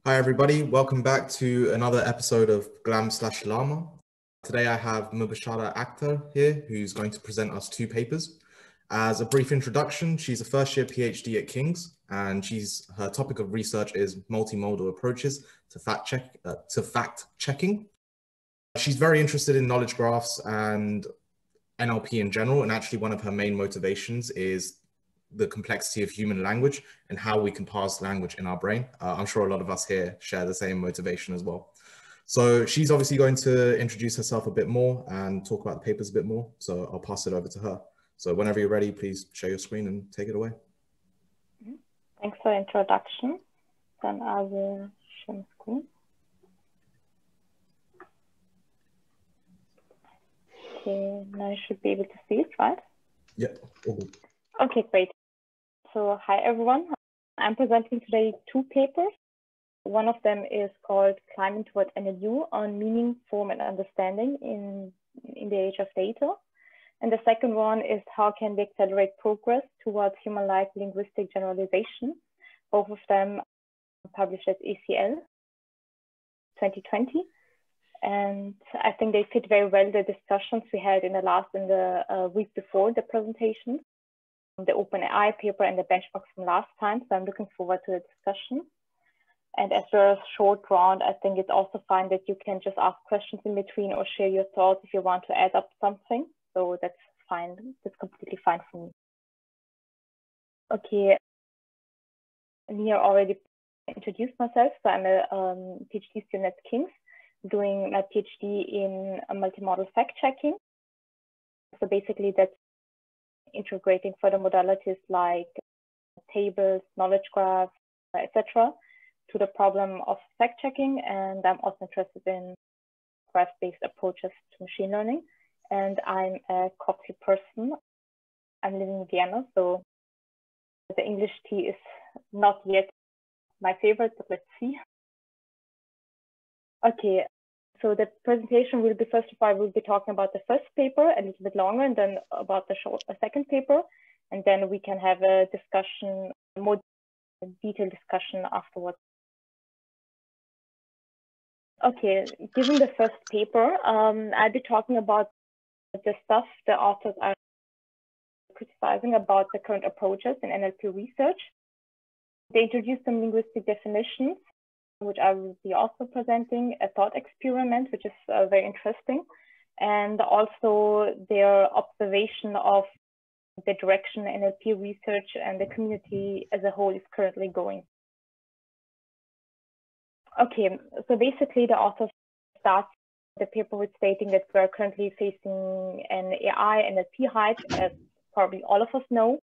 Hi everybody, welcome back to another episode of GLAM/LAMA. Today I have Mubashara Akhtar here, who's going to present us two papers. As a brief introduction, she's a first-year PhD at King's, and her topic of research is multimodal approaches to fact-checking. She's very interested in knowledge graphs and NLP in general, and actually one of her main motivations is the complexity of human language and how we can parse language in our brain. I'm sure a lot of us here share the same motivation as well. So she's obviously going to introduce herself a bit more and talk about the papers a bit more. So I'll pass it over to her. So whenever you're ready, please share your screen and take it away. Thanks for the introduction. Then I will share my screen. Okay, now I should be able to see it, right? Yeah. Okay, great. So hi everyone. I'm presenting today two papers. One of them is called Climbing Towards NLU on Meaning, Form and Understanding in the Age of Data. And the second one is How Can we Accelerate Progress Towards Human-like Linguistic Generalization. Both of them published at ACL 2020. And I think they fit very well the discussions we had in the week before the presentation, the OpenAI paper and the benchmark from last time. So I'm looking forward to the discussion. And as we're a short round, I think it's also fine that you can just ask questions in between or share your thoughts if you want to add up something. So that's fine. That's completely fine for me. Okay. Nihir already introduced myself. So I'm a PhD student at King's, doing my PhD in multimodal fact-checking. So basically that's integrating further modalities like tables, knowledge graphs, etc. to the problem of fact-checking. And I'm also interested in graph-based approaches to machine learning. And I'm a coffee person. I'm living in Vienna, so the English tea is not yet my favorite, but let's see. Okay, so the presentation will be, first of all, we'll be talking about the first paper a little bit longer, and then about the second paper, and then we can have a discussion, a more detailed discussion afterwards. Okay, given the first paper, I'll be talking about the stuff the authors are criticizing about the current approaches in NLP research. They introduced some linguistic definitions, which I will be also presenting, a thought experiment, which is very interesting, and also their observation of the direction NLP research and the community as a whole is currently going. Okay, so basically the author starts the paper with stating that we're currently facing an AI NLP hype, as probably all of us know.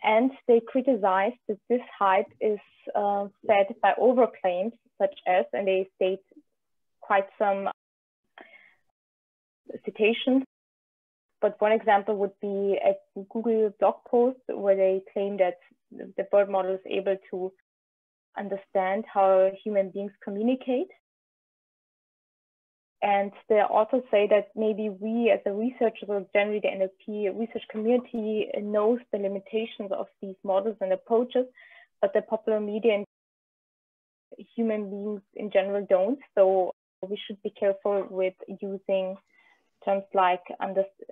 And they criticize that this hype is fed by overclaims such as, and they state quite some citations, but one example would be a Google blog post where they claim that the BERT model is able to understand how human beings communicate. And the authors say that maybe we as a researcher, or generally the NLP research community, knows the limitations of these models and approaches, but the popular media and human beings in general don't. So we should be careful with using terms like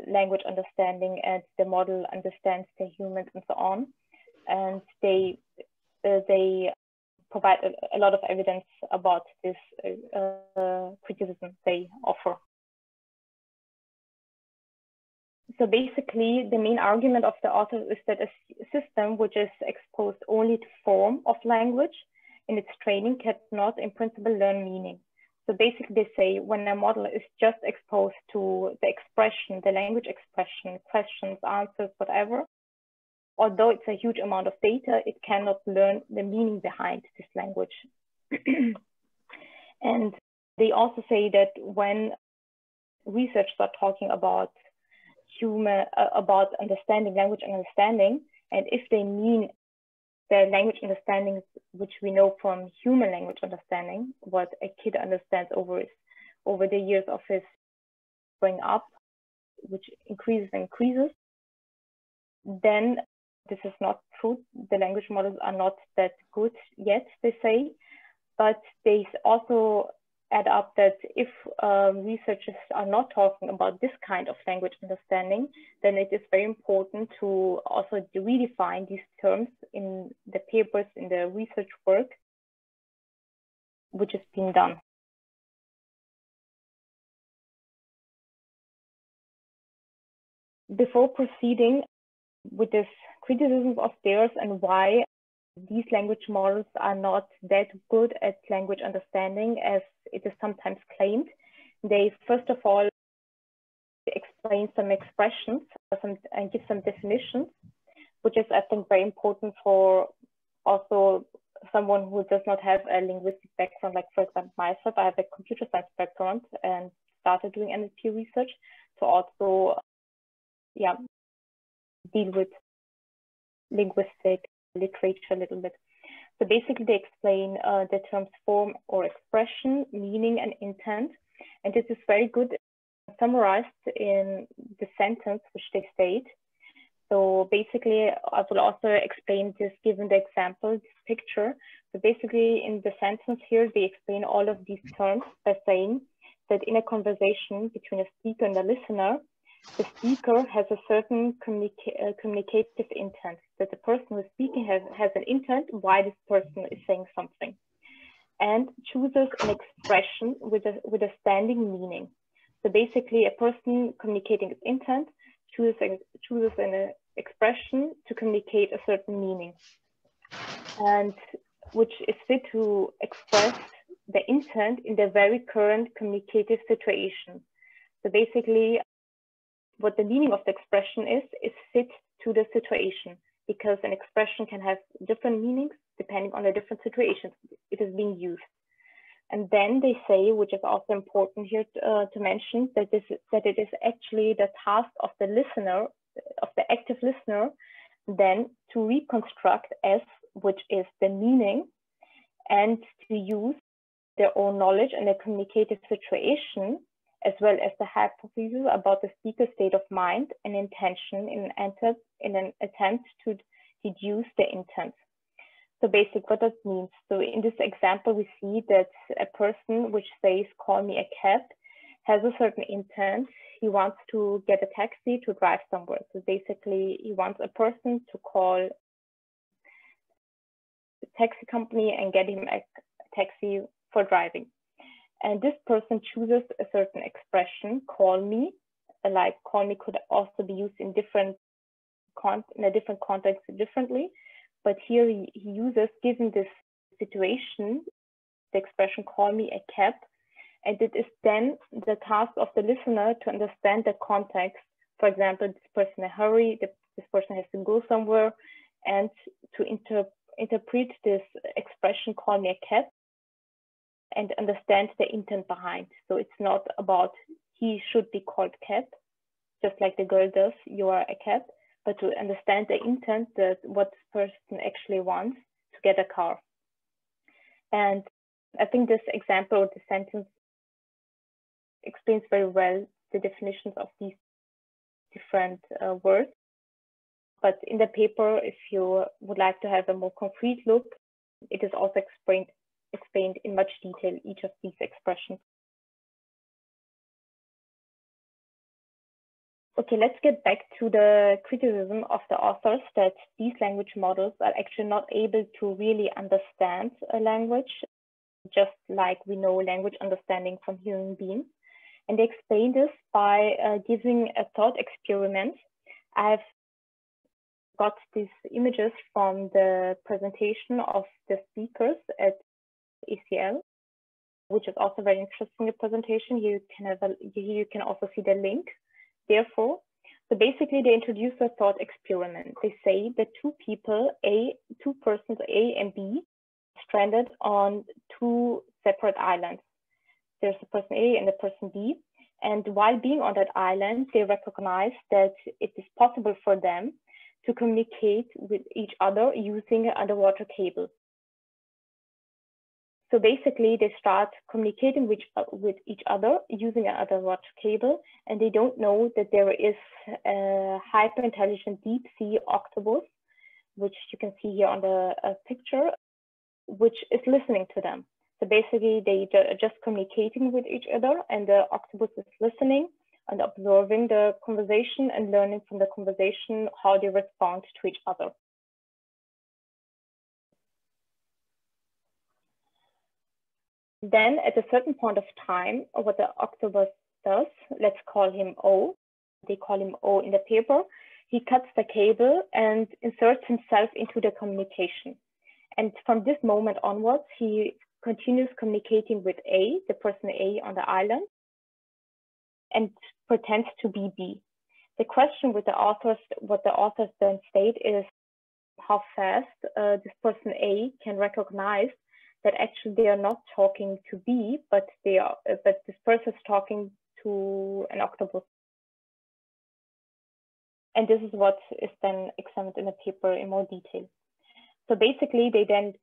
language understanding and the model understands the humans and so on. And they provide a lot of evidence about this criticism they offer. So basically, the main argument of the author is that a system which is exposed only to form of language in its training cannot, in principle, learn meaning. So basically, they say when a model is just exposed to the expression, the language expression, questions, answers, whatever, although it's a huge amount of data, it cannot learn the meaning behind this language. And they also say that when researchers are talking about understanding, language understanding, and if they mean the language understanding which we know from human language understanding, what a kid understands over the years of his growing up, which increases and increases, then this is not true. The language models are not that good yet, they say. But they also add up that if researchers are not talking about this kind of language understanding, then it is very important to also redefine these terms in the papers, in the research work, which is being done. Before proceeding with this criticism of theirs and why these language models are not that good at language understanding as it is sometimes claimed, they first of all explain some expressions and give some definitions, which is, I think, very important for also someone who does not have a linguistic background, like, for example, myself. I have a computer science background and started doing NLP research to also deal with linguistic literature a little bit. So basically they explain the terms form or expression, meaning and intent. And this is very good summarized in the sentence which they state. So basically I will also explain this given the example, this picture. So basically in the sentence here, they explain all of these terms by saying that in a conversation between a speaker and a listener, the speaker has a certain communicative intent, that the person who is speaking has an intent why this person is saying something, and chooses an expression with a standing meaning. So basically a person communicating its intent chooses an expression to communicate a certain meaning, and which is fit to express the intent in the very current communicative situation. So basically what the meaning of the expression is fit to the situation, because an expression can have different meanings depending on the different situations it is being used. And then they say, which is also important here to mention, that it is actually the task of the listener, of the active listener, then to reconstruct S, which is the meaning, and to use their own knowledge in a communicative situation, as well as the hypothesis about the speaker's state of mind and intention in an attempt to deduce the intent. So basically what that means. So in this example, we see that a person which says, call me a cab, has a certain intent. He wants to get a taxi to drive somewhere. So basically he wants a person to call the taxi company and get him a taxi for driving. And this person chooses a certain expression, call me, like call me could also be used in a different context differently. But here he uses, given this situation, the expression call me a cab. And it is then the task of the listener to understand the context. For example, this person in a hurry, this person has to go somewhere, and to interpret this expression call me a cab and understand the intent behind. So it's not about he should be called cab, just like the girl does, you are a cab, but to understand the intent, that what this person actually wants to get a car. And I think this example or the sentence explains very well the definitions of these different words. But in the paper, if you would like to have a more concrete look, it is also explained in much detail, each of these expressions. Okay, let's get back to the criticism of the authors that these language models are actually not able to really understand a language, just like we know language understanding from human beings. And they explain this by giving a thought experiment. I've got these images from the presentation of the speakers at ACL, which is also very interesting presentation. Here you can also see the link. Therefore, so basically they introduce a thought experiment. They say that two persons A and B, stranded on two separate islands. There's a person A and a person B. And while being on that island, they recognize that it is possible for them to communicate with each other using an underwater cable. So basically, they start communicating with each other using an underwater cable, and they don't know that there is a hyper-intelligent deep sea octopus, which you can see here on the picture, which is listening to them. So basically, they are just communicating with each other, and the octopus is listening and observing the conversation and learning from the conversation how they respond to each other. Then at a certain point of time, what the octopus does, let's call him O, they call him O in the paper, he cuts the cable and inserts himself into the communication. And from this moment onwards, he continues communicating with A, the person A on the island, and pretends to be B. The question with the authors, what the authors then state is how fast this person A can recognize that actually they are not talking to B, but this person is talking to an octopus. And this is what is then examined in the paper in more detail. So basically, they then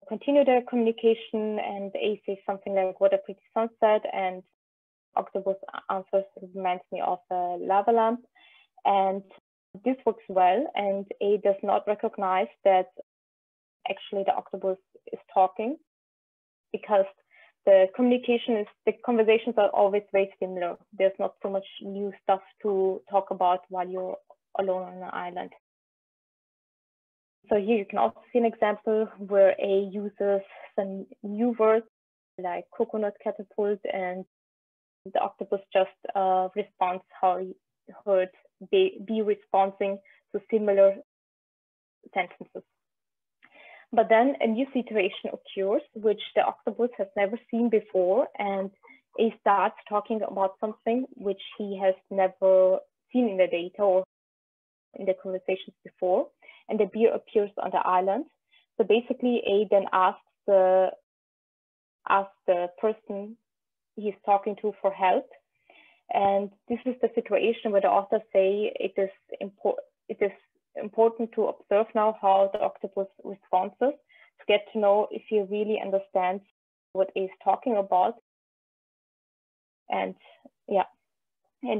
continue their communication, and A says something like, "What a pretty sunset," and octopus answers, "Reminds me of a lava lamp." And this works well, and A does not recognize that actually the octopus is talking, because the conversations are always very similar. There's not so much new stuff to talk about while you're alone on an island. So here you can also see an example where A uses some new words like coconut catapult, and the octopus just responds how he heard B responding to similar sentences. But then a new situation occurs, which the octopus has never seen before, and A starts talking about something which he has never seen in the data or in the conversations before, and the beer appears on the island. So basically, A then asks the person he's talking to for help, and this is the situation where the authors say it is important to observe now how the octopus responds, to get to know if he really understands what A is talking about, and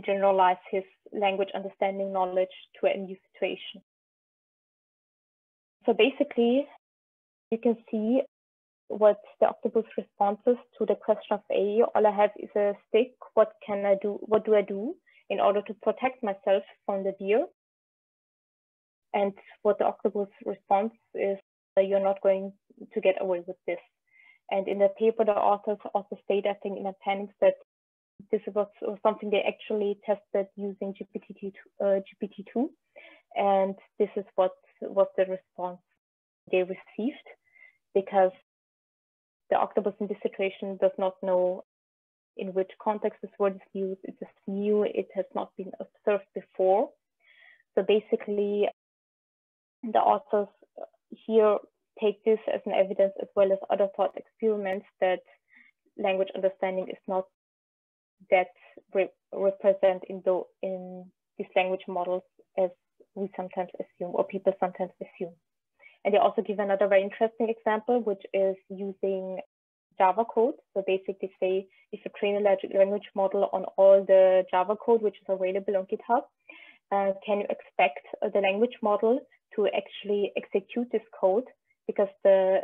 generalize his language understanding knowledge to a new situation. So basically, you can see what the octopus responses to the question of A. All I have is a stick. What can I do? What do I do in order to protect myself from the deer? And what the octopus response is, you're not going to get away with this. And in the paper, the authors also state, I think in appendix, that this was something they actually tested using GPT-2. And this is what was the response they received, because the octopus in this situation does not know in which context this word is used. It is new, it has not been observed before. So basically, the authors here take this as an evidence, as well as other thought experiments, that language understanding is not that represent in these language models as we sometimes assume, or people sometimes assume. And they also give another very interesting example, which is using Java code. So basically say, if you train a language model on all the Java code which is available on GitHub, can you expect the language model to actually execute this code? Because the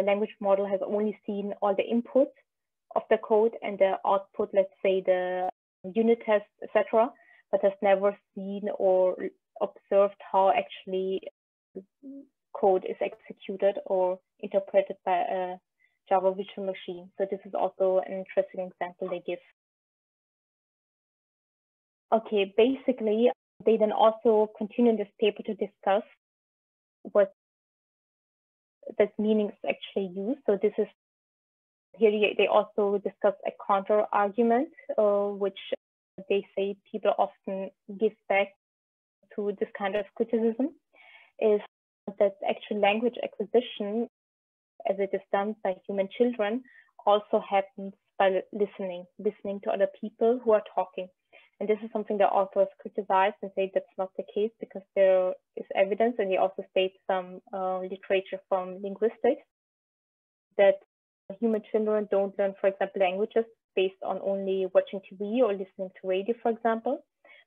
language model has only seen all the inputs of the code and the output, let's say the unit tests, etc., but has never seen or observed how actually code is executed or interpreted by a Java virtual machine. So this is also an interesting example they give. Okay, basically, they then also continue in this paper to discuss what that meaning is actually used. So this is, here they also discuss a counter argument, which they say people often give back to this kind of criticism, is that actual language acquisition, as it is done by human children, also happens by listening to other people who are talking. And this is something the authors criticize and say that's not the case, because there is evidence, and they also state some literature from linguistics, that human children don't learn, for example, languages based on only watching TV or listening to radio, for example.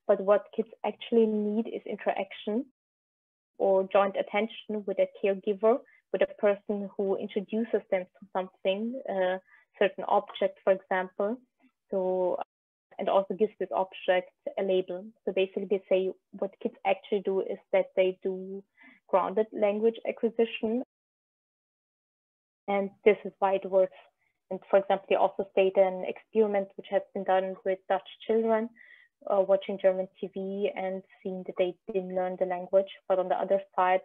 But what kids actually need is interaction or joint attention with a caregiver with a person who introduces them to something, a certain object, for example. So, and also gives this object a label. So basically they say what kids actually do is that they do grounded language acquisition. And this is why it works. And for example, they also state an experiment which has been done with Dutch children watching German TV and seeing that they didn't learn the language. But on the other side,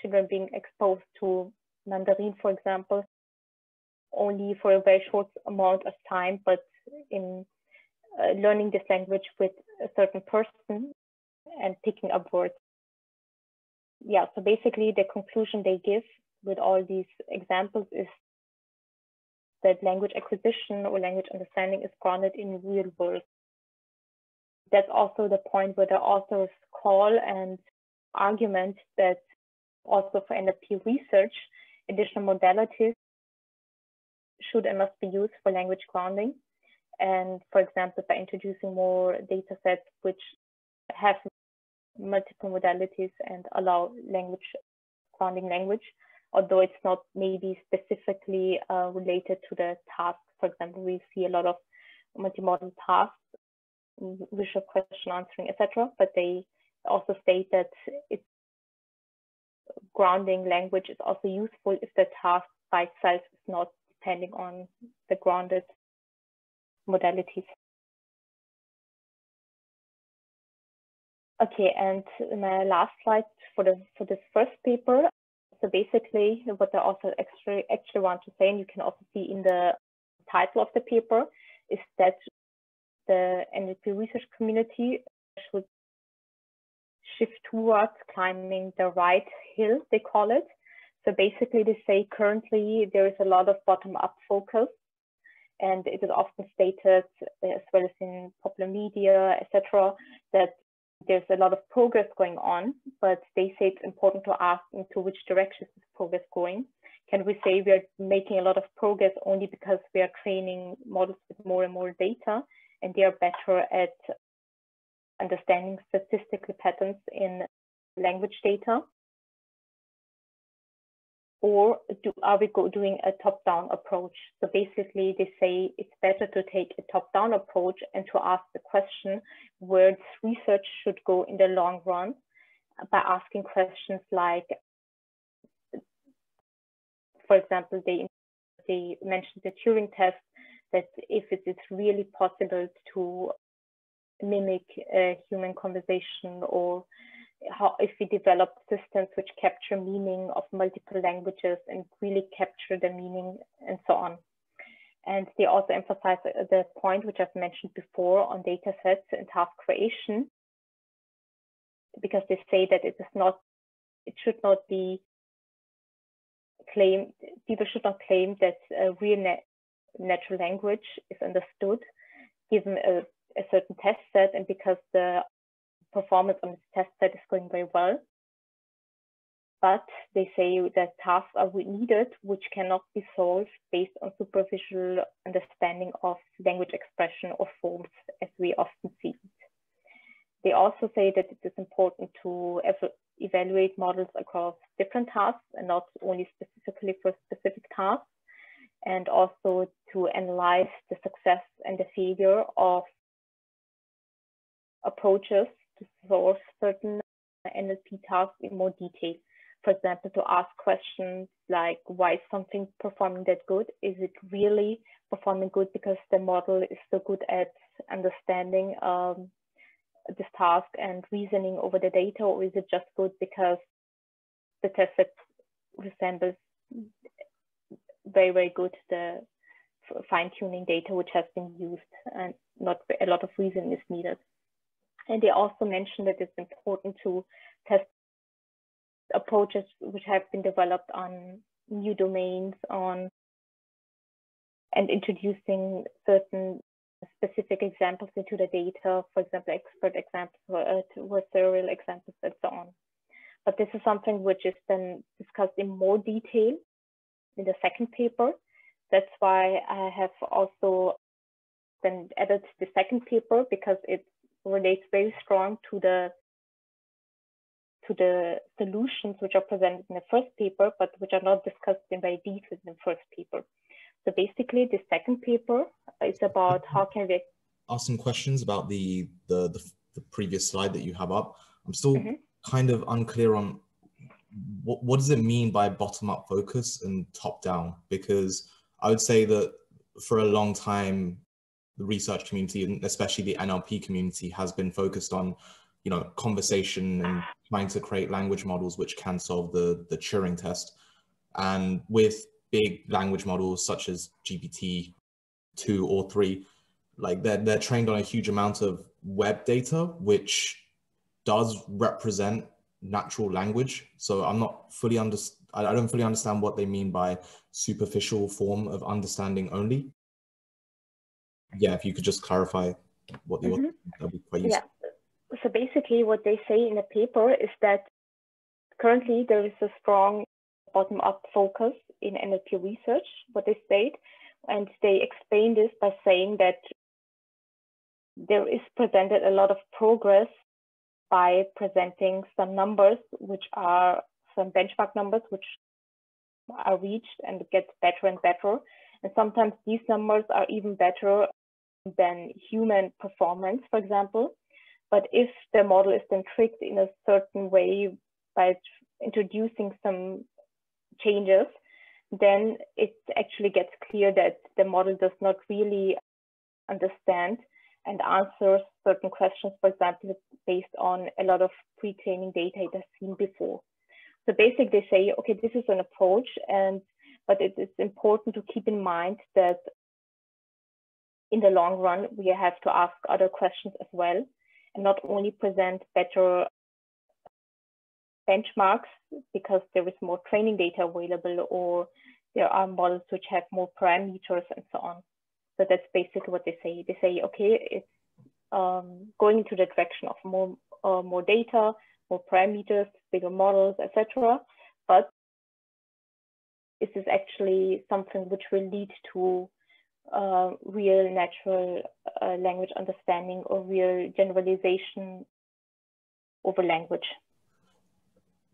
children being exposed to Mandarin, for example, only for a very short amount of time, but in learning this language with a certain person and picking up words. Yeah, so basically the conclusion they give with all these examples is that language acquisition or language understanding is grounded in real world. That's also the point where the authors call and argument that also for NLP research, additional modalities should and must be used for language grounding. And for example, by introducing more data sets which have multiple modalities and allow language grounding language, although it's not maybe specifically related to the task. For example, we see a lot of multimodal tasks, visual question answering, etc. But they also state that it's grounding language is also useful if the task by itself is not depending on the grounded modalities. Okay, and my last slide for this first paper. So basically, what the author actually want to say, and you can also see in the title of the paper, is that the NLP research community should shift towards climbing the right hill, they call it. So basically, they say currently there is a lot of bottom-up focus, and it is often stated, as well as in popular media, etc., that there's a lot of progress going on, but they say it's important to ask into which direction is progress going. Can we say we are making a lot of progress only because we are training models with more and more data and they are better at understanding statistical patterns in language data? Or are we doing a top-down approach? So basically, they say it's better to take a top-down approach and to ask the question where this research should go in the long run by asking questions like, for example, they mentioned the Turing test, that if it is really possible to mimic a human conversation, or how if we develop systems which capture meaning of multiple languages and really capture the meaning and so on. And they also emphasize the point which I've mentioned before on data sets and task creation, because they say that it should not be claimed, people should not claim that a real natural language is understood given a certain test set, and because the performance on this test set is going very well. But they say that tasks are needed which cannot be solved based on superficial understanding of language expression or forms, as we often see it. They also say that it is important to evaluate models across different tasks and not only specifically for specific tasks, and also to analyze the success and the failure of approaches to solve certain NLP tasks in more detail. For example, to ask questions like, why is something performing that good? Is it really performing good because the model is so good at understanding this task and reasoning over the data, or is it just good because the test set resembles very, very good the fine-tuning data which has been used, and not a lot of reasoning is needed. And they also mentioned that it's important to test approaches which have been developed on new domains, and introducing certain specific examples into the data, for example, expert examples or serial examples and so on. But this is something which is then discussed in more detail in the second paper. That's why I have also then added the second paper, because it relates very strong to the to the solutions which are presented in the first paper, but which are not discussed in very detail in the first paper. So basically, the second paper is about how can we ask some questions about the previous slide that you have up. I'm still kind of unclear on what does it mean by bottom-up focus and top-down? Because I would say that for a long time, the research community, and especially the NLP community, has been focused on, you know, conversation and trying to create language models which can solve the Turing test. And with big language models such as GPT-2 or 3, like they're trained on a huge amount of web data, which does represent natural language. So I'm not fully I don't fully understand what they mean by superficial form of understanding only. Yeah, if you could just clarify what the author, that'd be quite useful. Yeah. So basically what they say in the paper is that currently there is a strong bottom-up focus in NLP research, what they state, and they explain this by saying that there is presented a lot of progress by presenting some numbers, which are some benchmark numbers, which are reached and get better and better. And sometimes these numbers are even better than human performance, for example. But if the model is then tricked in a certain way by introducing some changes, then it actually gets clear that the model does not really understand and answers certain questions, for example, based on a lot of pre-training data it has seen before. So basically they say, okay, this is an approach, but it is important to keep in mind that in the long run, we have to ask other questions as well, and not only present better benchmarks because there is more training data available, or there are models which have more parameters and so on. So that's basically what they say. They say, okay, it's going into the direction of more data, more parameters, bigger models, etc. But is this actually something which will lead to real natural language understanding or real generalization over language?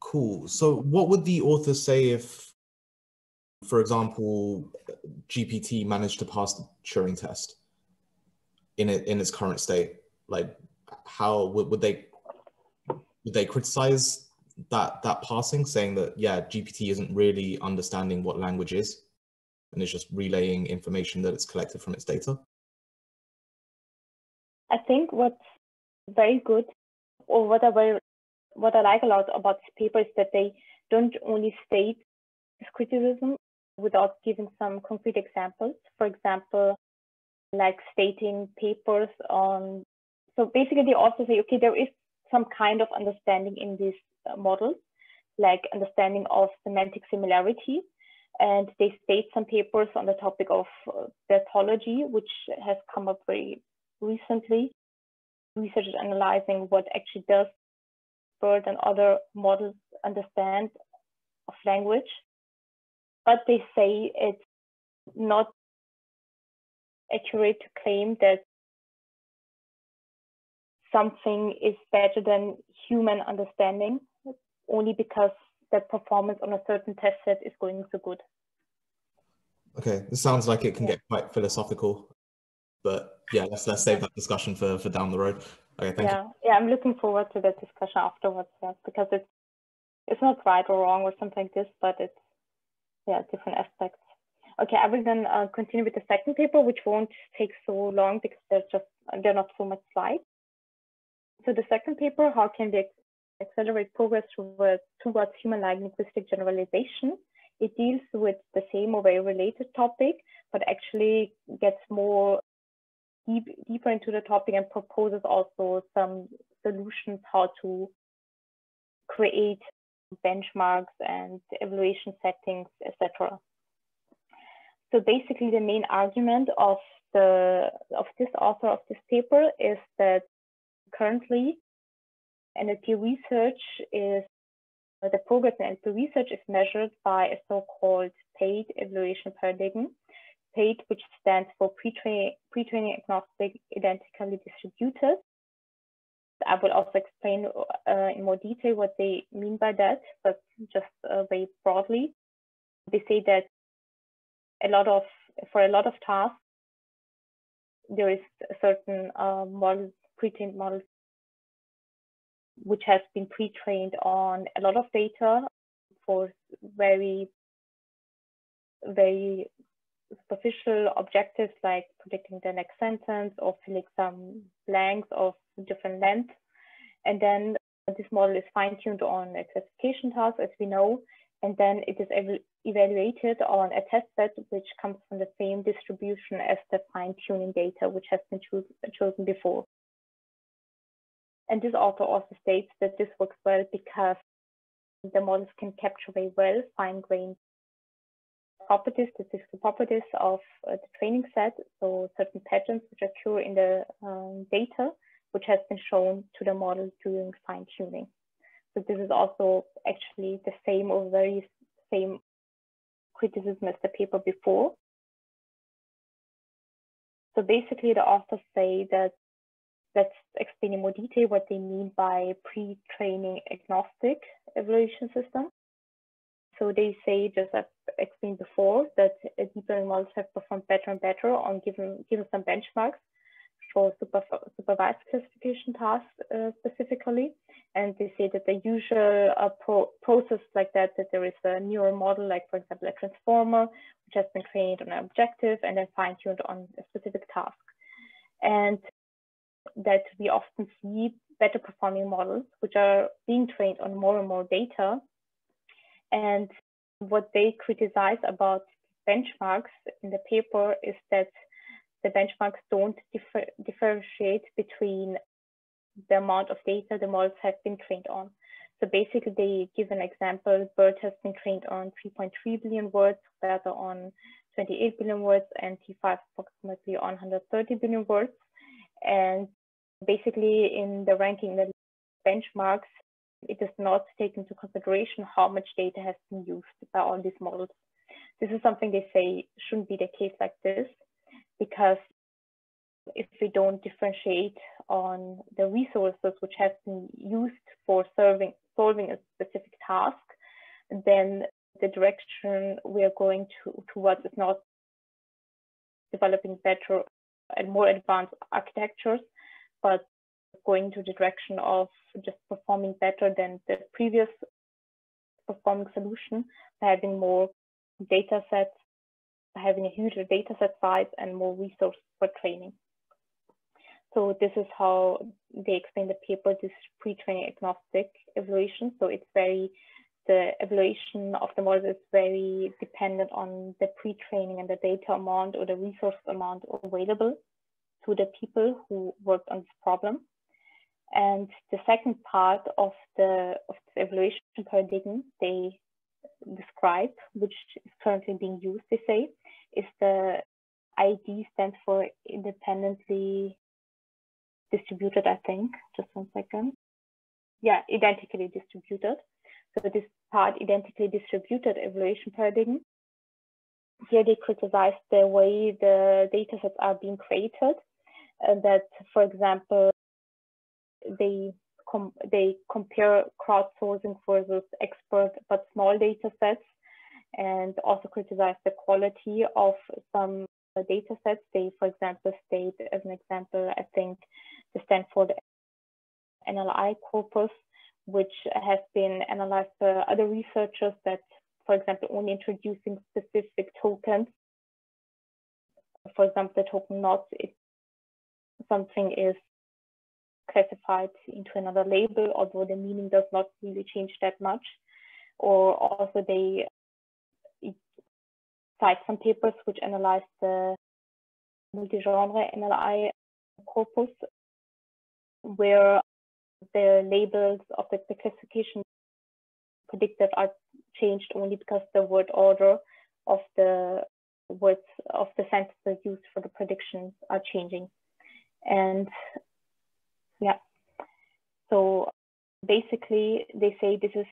Cool. So what would the author say if, for example, GPT managed to pass the Turing test in its current state? Like, how would they criticize that passing, saying that, yeah, GPT isn't really understanding what language is and it's just relaying information that it's collected from its data? I think what's very good, or what I like a lot about this paper, is that they don't only state this criticism without giving some concrete examples. For example, like stating papers on, so basically they also say, okay, there is some kind of understanding in these models, like understanding of semantic similarity. And they state some papers on the topic of pathology, which has come up very recently. Researchers analyzing what actually does BERT and other models understand of language. But they say it's not accurate to claim that something is better than human understanding, only because the performance on a certain test set is going so good. Okay, this sounds like it can get quite philosophical, but yeah, let's save that discussion for down the road. Okay, thank you. Yeah, I'm looking forward to that discussion afterwards, because it's not right or wrong or something like this, but it's different aspects. Okay, I will then continue with the second paper, which won't take so long because there are not so much slides. So the second paper, how can we accelerate progress towards human-like linguistic generalization? It deals with the same or very related topic, but actually gets more deeper into the topic and proposes also some solutions how to create benchmarks and evaluation settings, etc. So basically, the main argument of this author of this paper is that currently NLP research the progress in NLP research is measured by a so-called paid evaluation paradigm. PAID, which stands for pre-training agnostic identically distributed. I will also explain in more detail what they mean by that, but just very broadly. They say that for a lot of tasks, there is a certain model, pre-trained model, which has been pre-trained on a lot of data for very, very superficial objectives like predicting the next sentence or filling some blanks of different length. And then this model is fine-tuned on a classification task, as we know, and then it is evaluated on a test set which comes from the same distribution as the fine-tuning data which has been chosen before. And this author also states that this works well because the models can capture very well fine-grained properties, statistical properties of the training set, so certain patterns which occur in the data, which has been shown to the model during fine-tuning. So this is also actually the same or very same criticism as the paper before. So basically the authors say that, let's explain in more detail what they mean by pre-training agnostic evaluation system. So they say, just as explained before, that deep learning models have performed better and better on given some benchmarks for supervised classification tasks specifically. And they say that the usual process like that there is a neural model, like for example, a transformer, which has been trained on an objective and then fine-tuned on a specific task. And that we often see better performing models, which are being trained on more and more data. And what they criticize about benchmarks in the paper is that the benchmarks don't differentiate between the amount of data the models have been trained on. So basically, they give an example: BERT has been trained on 3.3 billion words, Bertha on 28 billion words, and T5 approximately on 130 billion words. And basically, in the ranking, the benchmarks, it does not take into consideration how much data has been used by all these models. This is something they say shouldn't be the case like this, because if we don't differentiate on the resources which have been used for solving a specific task, then the direction we are going towards is not developing better and more advanced architectures, but going to the direction of just performing better than the previous performing solution, by having more data sets, having a huger data set size and more resources for training. So this is how they explain the paper, this pre-training agnostic evaluation. So it's the evaluation of the model is very dependent on the pre-training and the data amount or the resource amount available to the people who worked on this problem. And the second part of the evaluation paradigm they describe, which is currently being used, they say, is the ID stands for independently distributed, I think. Just one second. Yeah, identically distributed. So this part, identically distributed evaluation paradigm, here they criticize the way the data sets are being created, and that, for example, they compare crowdsourcing versus expert but small data sets, and also criticize the quality of some data sets. They, for example, state as an example, I think, the Stanford NLI corpus, which has been analyzed by other researchers, that, for example, only introducing specific tokens, for example, the token not, if something is classified into another label, although the meaning does not really change that much. Or also they cite some papers which analyze the multi-genre NLI corpus, where the labels of the classification predicted are changed only because the word order of the words of the sentences used for the predictions are changing. And yeah, so basically they say this is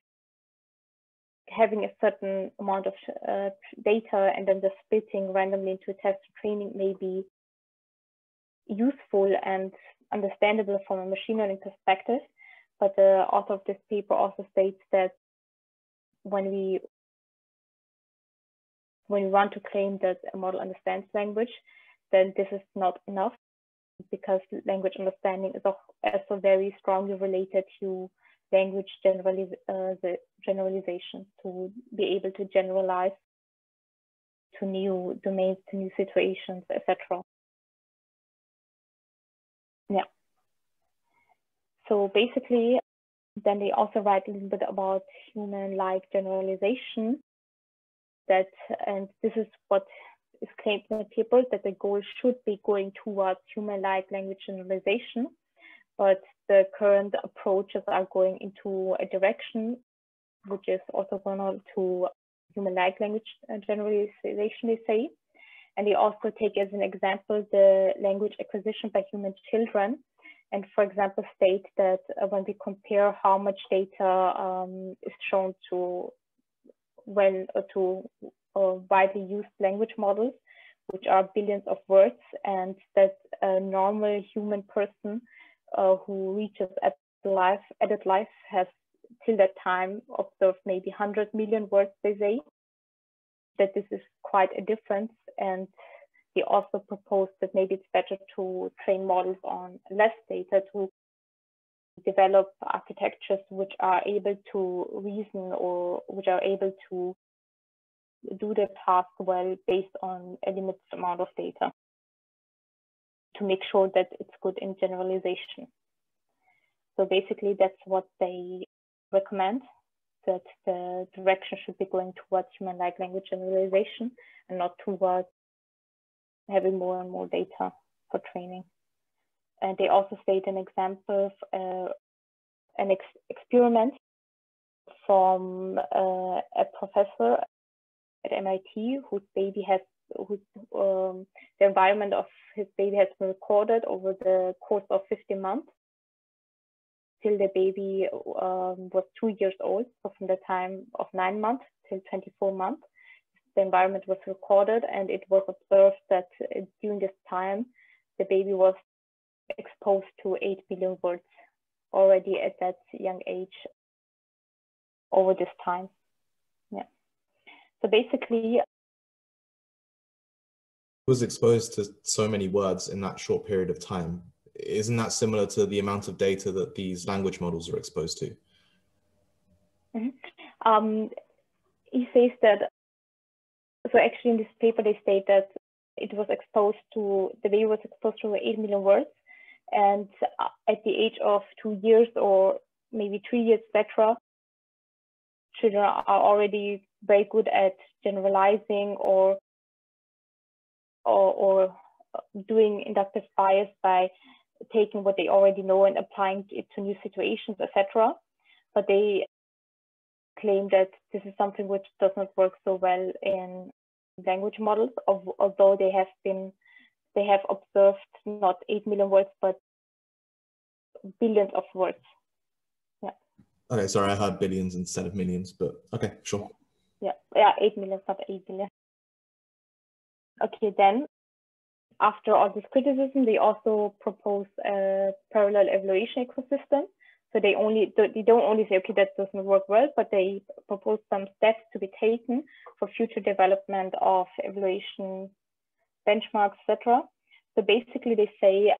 having a certain amount of data and then the splitting randomly into test training may be useful and understandable from a machine learning perspective. But the author of this paper also states that when we want to claim that a model understands language, then this is not enough, because language understanding is also very strongly related to language generalization, to be able to generalize to new domains, to new situations, etc. Yeah. So basically, then they also write a little bit about human-like generalization. And this is what is claimed in the paper, that the goal should be going towards human-like language generalization, but the current approaches are going into a direction which is orthogonal to human-like language generalization, they say. And they also take as an example the language acquisition by human children, and for example state that when we compare how much data is shown to widely used language models, which are billions of words, and that a normal human person who reaches adult life has till that time observed maybe 100 million words, they say, that this is quite a difference. And they also propose that maybe it's better to train models on less data, to develop architectures which are able to reason or which are able to do the task well based on a limited amount of data, to make sure that it's good in generalization. So basically that's what they recommend, that the direction should be going towards human-like language generalization and not towards having more and more data for training. And they also state an example of an experiment from a professor at MIT whose baby has, the environment of his baby has been recorded over the course of 50 months till the baby was 2 years old. So from the time of 9 months till 24 months, the environment was recorded, and it was observed that during this time, the baby was exposed to 8 billion words already at that young age over this time. Yeah. So basically, was exposed to so many words in that short period of time. Isn't that similar to the amount of data that these language models are exposed to? He says that, so actually in this paper they state that it was exposed to, the baby was exposed to 8 million words, and at the age of 2 years or maybe 3 years, etc., children are already very good at generalizing or doing inductive bias by taking what they already know and applying it to new situations, etc. But they claim that this is something which does not work so well in language models, although they have observed not 8 million words, but billions of words. Yeah. Okay, sorry, I heard billions instead of millions, but okay, sure. Yeah, 8 million, not 8 billion. Okay, then after all this criticism, they also propose a parallel evaluation ecosystem. So they don't only say, okay, that doesn't work well, but they propose some steps to be taken for future development of evaluation benchmarks, etc. So basically they say,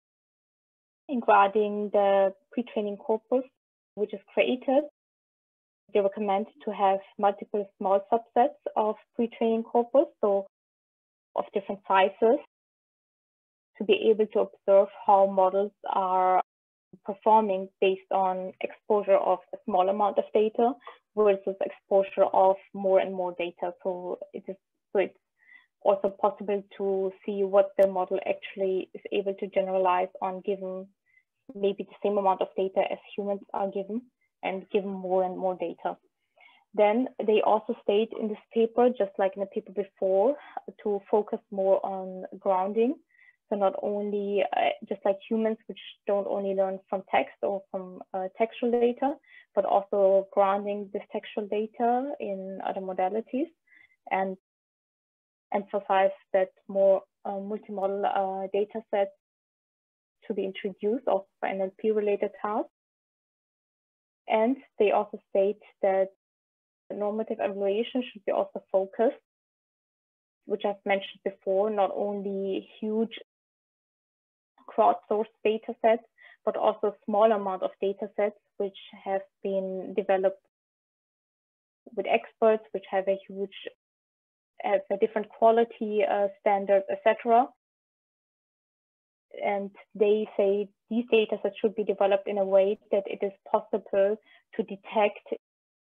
regarding the pre-training corpus, which is created, they recommend to have multiple small subsets of pre-training corpus, so of different sizes, to be able to observe how models are performing based on exposure of a small amount of data versus exposure of more and more data. So it's also possible to see what the model actually is able to generalize on given maybe the same amount of data as humans are given, and given more and more data. Then they also state in this paper, just like in the paper before, to focus more on grounding. So not only just like humans, which don't only learn from text or from textual data, but also grounding this textual data in other modalities, and emphasize that more multimodal data sets to be introduced of NLP related tasks. And they also state that normative evaluation should be also focused, which I've mentioned before, not only huge crowdsourced data sets, but also a small amount of data sets which have been developed with experts, which have a different quality standards, etc. And they say these data sets should be developed in a way that it is possible to detect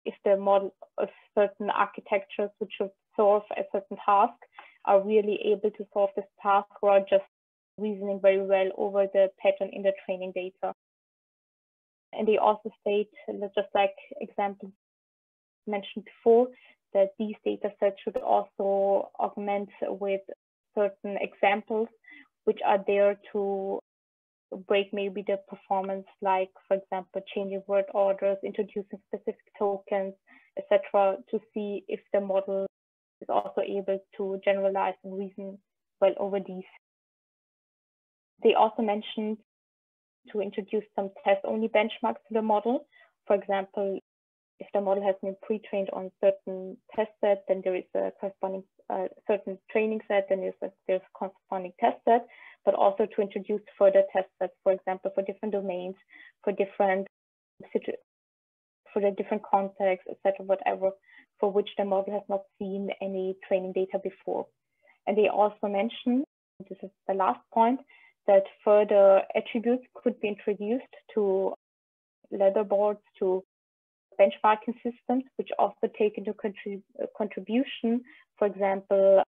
if the model of certain architectures which should solve a certain task are really able to solve this task, or just reasoning very well over the pattern in the training data. And they also state, just like examples mentioned before, that these data sets should also augment with certain examples which are there to break maybe the performance, like, for example, changing word orders, introducing specific tokens, etc., to see if the model is also able to generalize and reason well over these. They also mentioned to introduce some test-only benchmarks to the model. For example, if the model has been pre-trained on certain test set, then there is a corresponding certain training set, then there's a corresponding test set, but also to introduce further test sets, for example, for different domains, for the different contexts, etc., whatever, for which the model has not seen any training data before. And they also mentioned, this is the last point, that further attributes could be introduced to leaderboards, to benchmarking systems, which also take into contribution, for example,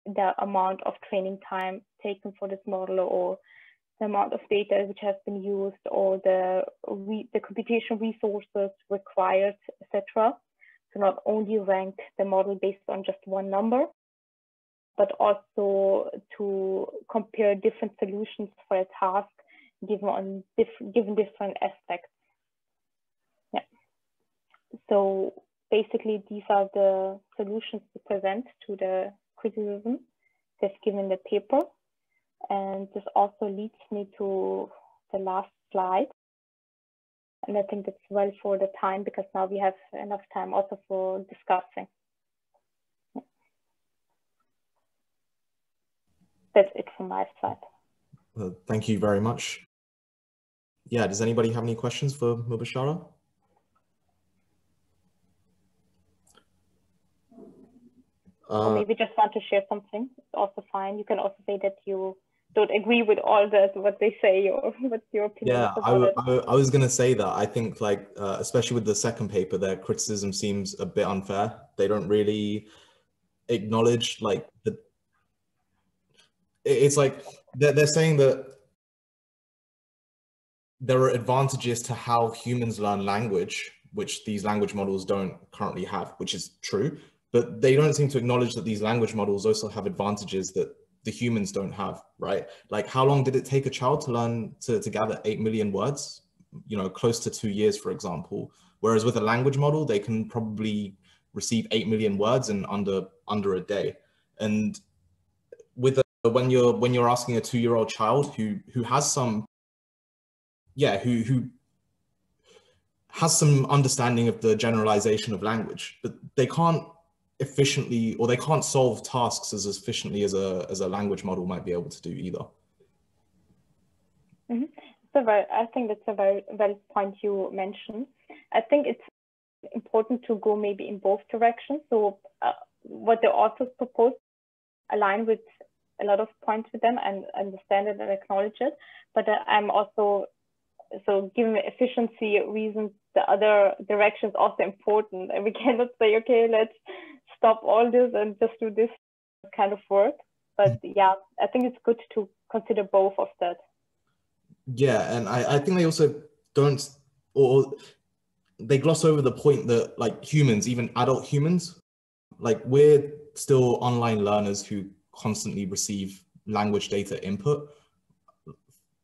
the amount of training time taken for this model, or the amount of data which has been used, or the computation resources required, etc. So not only rank the model based on just one number, but also to compare different solutions for a task given different aspects. Yeah. So basically, these are the solutions to present to the criticism that's given in the paper. And this also leads me to the last slide. And I think that's well for the time, because now we have enough time also for discussing. That's it from my side. Thank you very much. Yeah, does anybody have any questions for Mubashara? Or maybe just want to share something. It's also fine. You can also say that you don't agree with all that, what they say, or what's your opinion about it. I was going to say that I think, like, especially with the second paper, their criticism seems a bit unfair. They don't really acknowledge, like, it's like they're saying that there are advantages to how humans learn language, which these language models don't currently have, which is true. But they don't seem to acknowledge that these language models also have advantages that the humans don't have, right? Like, how long did it take a child to learn to gather 8 million words? You know, close to 2 years, for example. Whereas with a language model, they can probably receive 8 million words in under a day. And with when you're asking a 2-year-old child who has some, who has some understanding of the generalization of language, but they can't efficiently, or they can't solve tasks as efficiently as a language model might be able to do either. Mm-hmm. So I think that's a very valid point you mentioned. I think it's important to go maybe in both directions. So what the authors propose align with a lot of points with them and understand it and acknowledge it. But I'm also, so given efficiency reasons, the other direction is also important. And we cannot say, okay, let's stop all this and just do this kind of work. But yeah, I think it's good to consider both of that. Yeah, and I think they also don't, or they gloss over the point that, like, humans, even adult humans, like, we're still online learners who constantly receive language data input.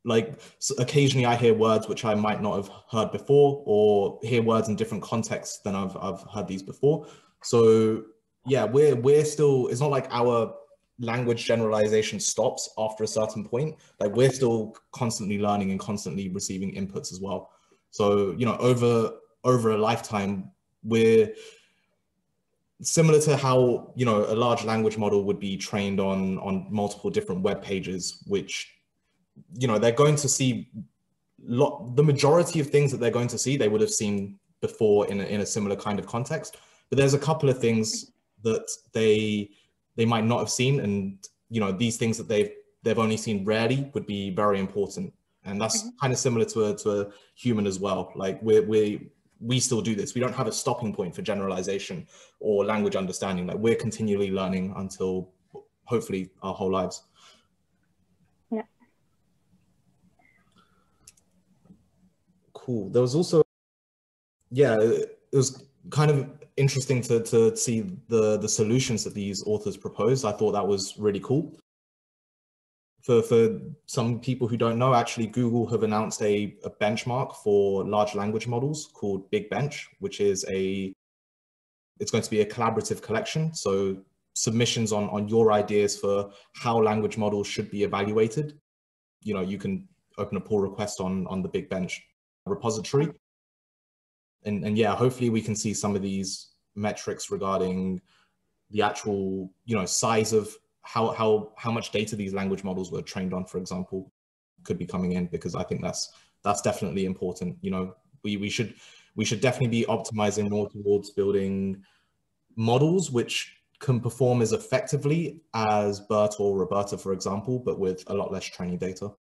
Like, so occasionally I hear words which I might not have heard before, or hear words in different contexts than I've heard these before. So yeah, we're still, it's not like our language generalization stops after a certain point. Like we're still constantly learning and constantly receiving inputs as well. So, you know, over a lifetime, we're similar to how, you know, a large language model would be trained on multiple different web pages, which, you know, they're going to see the majority of things that they're going to see, they would have seen before in a similar kind of context. But there's a couple of things that they might not have seen, and you know, these things that they've only seen rarely would be very important. And that's kind of similar to a human as well. Like we still do this. We don't have a stopping point for generalization or language understanding. Like we're continually learning until hopefully our whole lives. Yeah. Cool. There was also, yeah, it was kind of interesting to see the solutions that these authors proposed. I thought that was really cool. For some people who don't know, actually, Google have announced a benchmark for large language models called Big Bench, which is it's going to be a collaborative collection. So submissions on your ideas for how language models should be evaluated. You know, you can open a pull request on the Big Bench repository. And yeah, hopefully we can see some of these metrics regarding the actual, you know, size of how much data these language models were trained on, for example, could be coming in, because I think that's definitely important. You know, we should definitely be optimizing more towards building models which can perform as effectively as BERT or Roberta, for example, but with a lot less training data.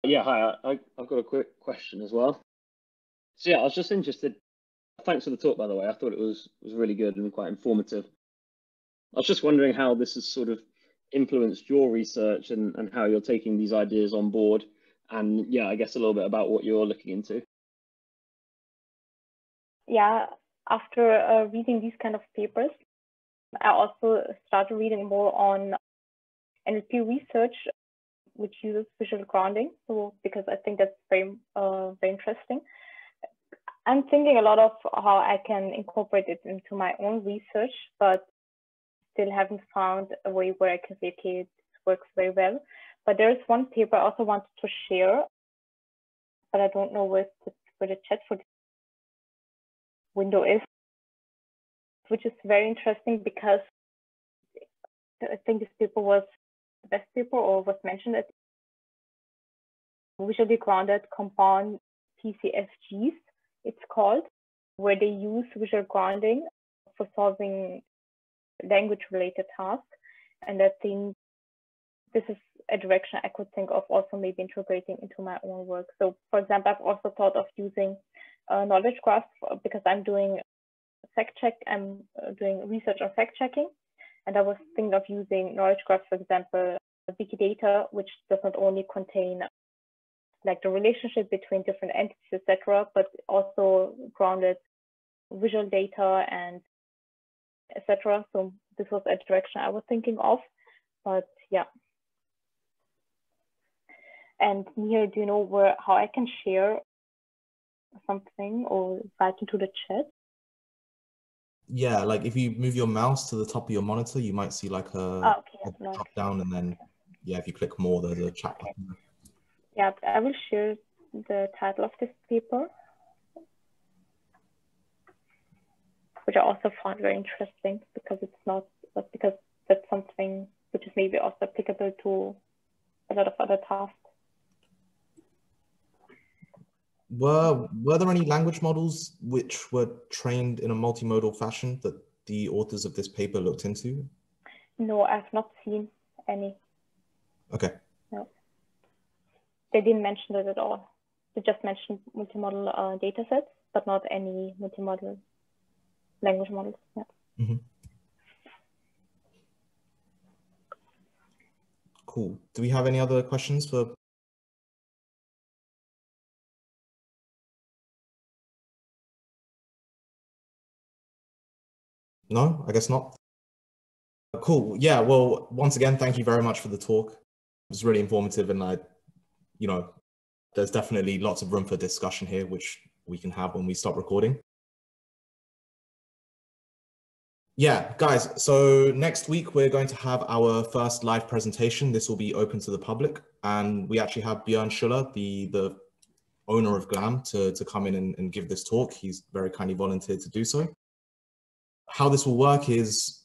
Yeah, hi, I've got a quick question as well. So yeah, I was just interested. Thanks for the talk, by the way. I thought it was really good and quite informative. I was just wondering how this has sort of influenced your research and how you're taking these ideas on board. And yeah, I guess a little bit about what you're looking into. Yeah, after reading these kind of papers, I also started reading more on NLP research, which uses visual grounding. So because I think that's very interesting. I'm thinking a lot of how I can incorporate it into my own research, but still haven't found a way where I can say, okay, it works very well. But there's one paper I also wanted to share, but I don't know where the chat for window is, which is very interesting because I think this paper was the best paper or was mentioned at visually grounded compound TCFGs, it's called, where they use visual grounding for solving language-related tasks. And I think this is a direction I could think of also maybe integrating into my own work. So for example, I've also thought of using knowledge graphs because I'm doing I'm doing research on fact checking. And I was thinking of using knowledge graphs, for example, Wikidata, which does not only contain like the relationship between different entities, etc., but also grounded visual data and etc. So this was a direction I was thinking of, but yeah. And Nihir, do you know how I can share something or write into the chat? Yeah, like if you move your mouse to the top of your monitor, you might see like a drop down, and then yeah, if you click more, there's a chat button. Yeah, I will share the title of this paper, which I also found very interesting because because that's something which is maybe also applicable to a lot of other tasks. Were there any language models which were trained in a multimodal fashion that the authors of this paper looked into? No, I've not seen any. Okay. No. They didn't mention it at all. They just mentioned multimodal data sets, but not any multimodal language models. Yeah. Mm-hmm. Cool. Do we have any other questions for? No, I guess not. Cool. Yeah. Well, once again, thank you very much for the talk. It was really informative, and there's definitely lots of room for discussion here, which we can have when we stop recording. Yeah, guys, so next week we're going to have our first live presentation. This will be open to the public, and we actually have Björn Schuller, the owner of GLAM, to come in and give this talk. He's very kindly volunteered to do so. How this will work is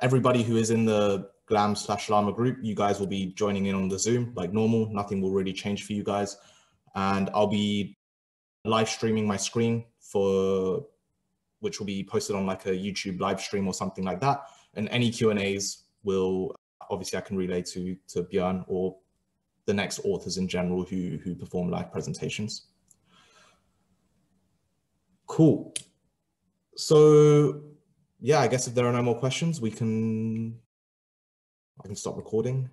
everybody who is in the GLAM/LAMA group, you guys will be joining in on the Zoom like normal. Nothing will really change for you guys. And I'll be live streaming my screen which will be posted on like a YouTube live stream or something like that. And any Q&As will, obviously I can relay to Björn or the next authors in general who perform live presentations. Cool. So yeah, I guess if there are no more questions, I can stop recording.